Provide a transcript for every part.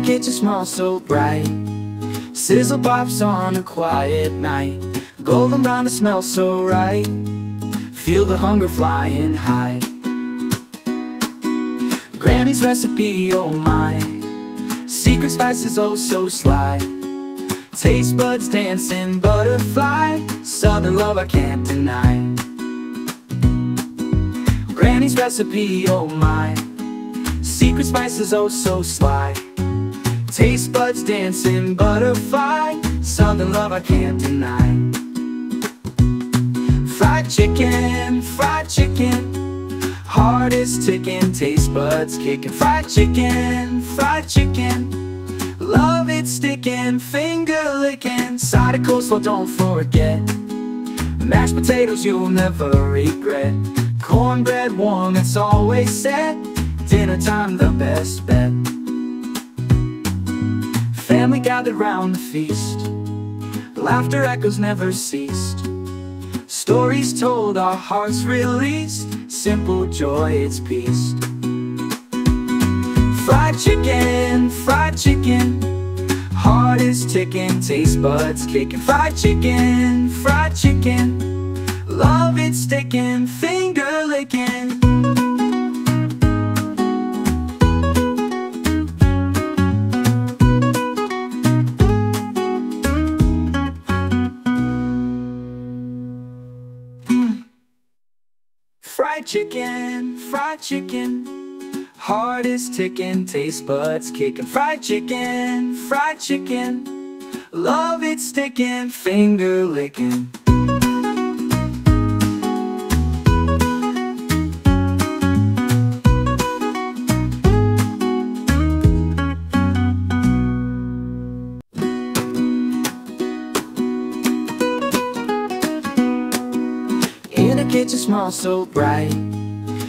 kitchen smells so bright. Sizzle pops on a quiet night. Golden brown, it smells so right. Feel the hunger flying high. Granny's recipe, oh my. Secret spices, oh so sly. Taste buds dancing, butterfly. Southern love I can't deny. Granny's recipe, oh my. Secret spices, oh so sly. Taste buds dancing, butterfly. Southern love I can't deny. Fried chicken, heart is ticking, taste buds kicking. Fried chicken, love it sticking, finger licking. Side of coleslaw, don't forget. Mashed potatoes you'll never regret. Cornbread warm, it's always set. Dinner time, the best bet. Family gathered round the feast. Laughter echoes never ceased. Stories told, our hearts released. Simple joy, it's peace. Fried chicken, heart is ticking, taste buds kicking. Fried chicken, love it sticking, finger licking. Fried chicken, heart is ticking, taste buds kicking. Fried chicken, love it sticking, finger licking. In the kitchen smells so bright.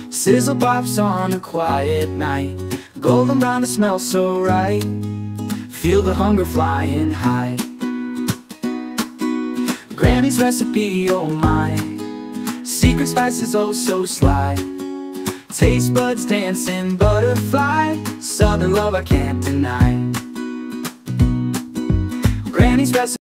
Sizzle pops on a quiet night. Golden brown, it smells so right. Feel the hunger flying high. Granny's recipe, oh my. Secret spices, oh so sly. Taste buds dancing, butterfly. Southern love I can't deny. Granny's recipe.